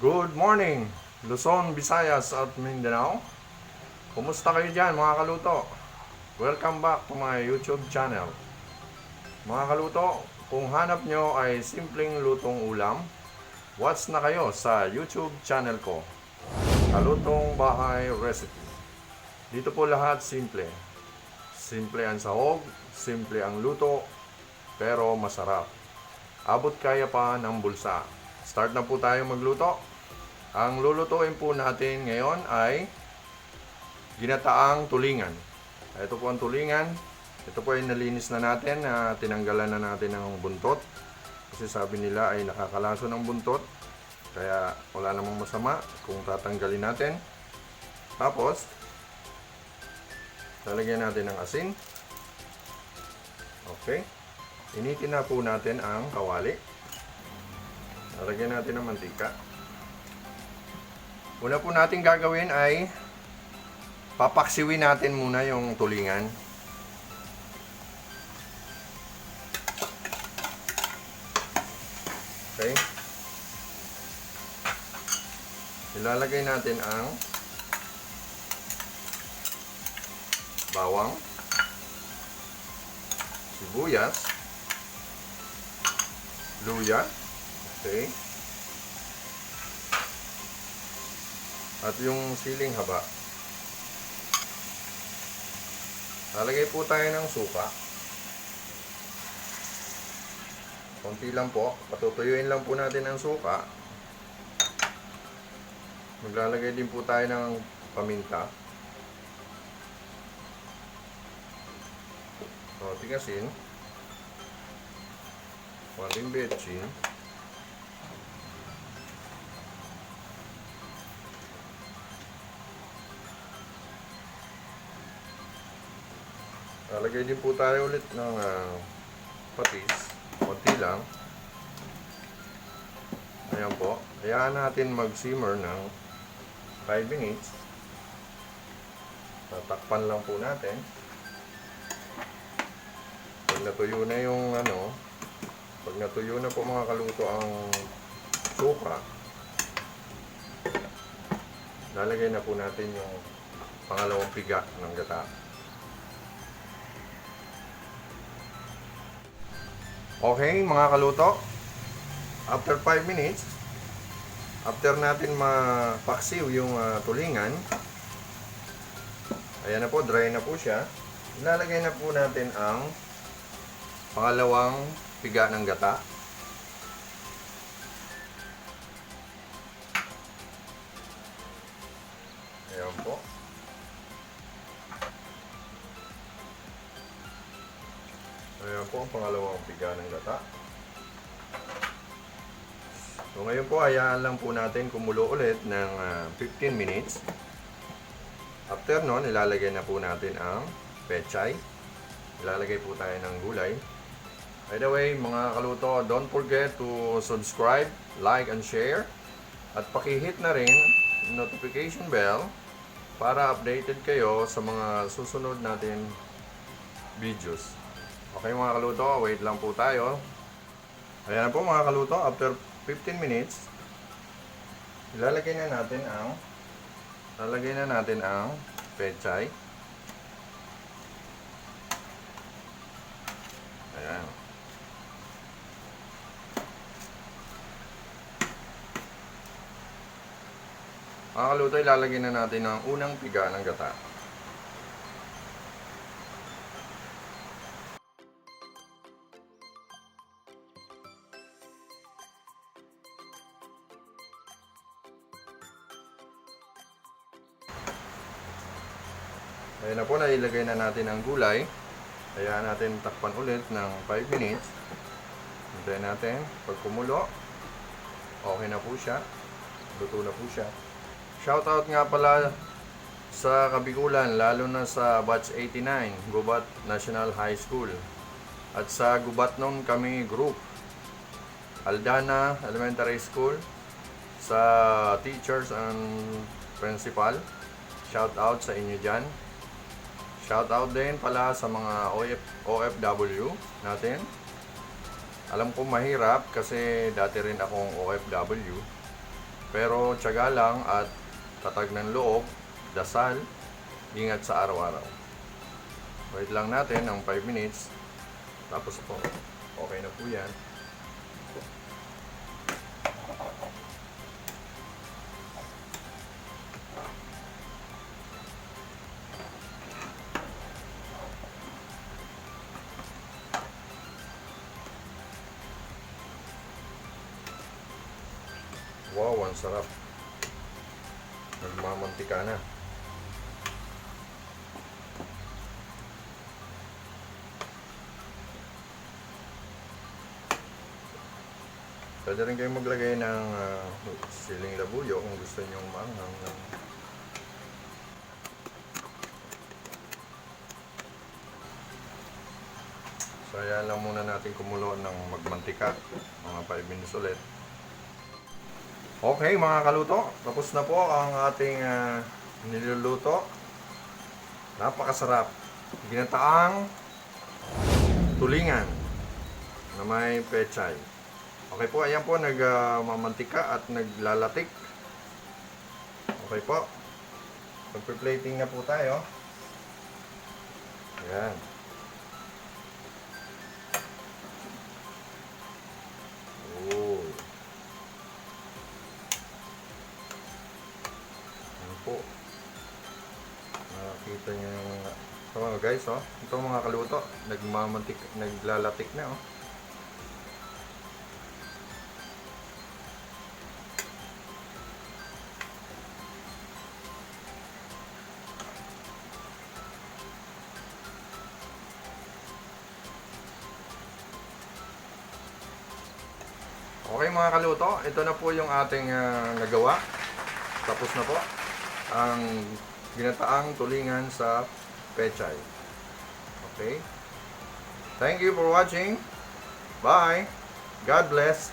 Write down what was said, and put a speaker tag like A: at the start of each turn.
A: Good morning, Luzon, Visayas at Mindanao. Kumusta kayo dyan mga kaluto? Welcome back to my YouTube channel. Mga kaluto, kung hanap nyo ay simpleng lutong ulam, watch na kayo sa YouTube channel ko, Kalutong Bahay Recipe. Dito po lahat simple. Simple ang sahog, simple ang luto, pero masarap. Abot kaya pa ng bulsa. Start na po tayo magluto. Ang lulutuin po natin ngayon ay ginataang tulingan. Ito po ang tulingan. Ito po ay nalinis na natin, tinanggalan na natin ng buntot. Kasi sabi nila ay nakakalaso ng buntot. Kaya wala namang masama kung tatanggalin natin. Tapos, lalagyan natin ng asin. Okay. Initin na po natin ang kawali. Lalagyan natin ng mantika. Una po natin gagawin ay papaksiwin natin muna yung tulingan. Okay. Ilalagay natin ang bawang, sibuyas, luya, okay, at yung siling haba. Lalagay po tayo ng suka. Konti lang po. Patutuyuin lang po natin ang suka. Maglalagay din po tayo ng paminta. Konting asin. Konting betchin. Lalagay din po tayo ulit ng patis. Konti lang. Ayan po. Hayaan natin mag-simmer ng 5 minutes. Tatakpan lang po natin. Pag natuyo na yung pag natuyo na po mga kaluto ang suka, lalagay na po natin yung pangalawang piga ng gata. Okay mga kaluto, after 5 minutes, after natin mapaksiw yung tulingan, ayan na po, dry na po siya. Ilalagay na po natin ang pangalawang piga ng gata. Ayan po. Ayan po ang pangalawang piga ng gata. So ngayon po, hayaan lang po natin kumulo ulit ng 15 minutes. After nun, ilalagay na po natin ang pechay. Ilalagay po tayo ng gulay. By the way, mga kaluto, don't forget to subscribe, like, and share. At pakihit na rin notification bell para updated kayo sa mga susunod natin videos. Okay mga kaluto, wait lang po tayo. Ayan po mga kaluto, after 15 minutes, ilalagay na natin ang pechay. Ayan. Mga kaluto, ilalagay na natin ang unang piga ng gata. Ayan na po, nailagay na natin ang gulay. Hayaan natin takpan ulit ng 5 minutes. Hintayin natin. Pag kumulo, okay na po siya. Luto na po siya. Shoutout nga pala sa Kabigulan, lalo na sa Batch 89, Gubat National High School. At sa Gubat nun kami group, Aldana Elementary School, sa teachers and principal. Shoutout sa inyo dyan. Shoutout din pala sa mga OFW natin. Alam ko mahirap kasi dati rin akong OFW. Pero tiyaga lang at tatag ng loob, dasal, ingat sa araw-araw. Wait lang natin ng 5 minutes. Tapos po, okay na po yan. Wow, ang sarap. Nagmamantika na. Pwede rin kayong maglagay ng siling labuyo kung gusto nyo maanghang. So, ayan lang muna natin kumulo ng magmantika. Mga 5 minutes ulit. Okay mga kaluto, tapos na po ang ating niluluto. Napakasarap. Ginataang tulingan na may pechay. Okay po, ayan po, nagmamantika at naglalatik. Okay po. Magpe-plating na po tayo. Ayan. Oh. Ayan po. Nakakita nyo yung... So guys, oh. Ito mga kaluto. Nagmamantik, naglalatik na, oh. Okay mga kaluto, ito na po yung ating nagawa. Tapos na po ang ginataang tulingan sa pechay. Okay? Thank you for watching. Bye. God bless.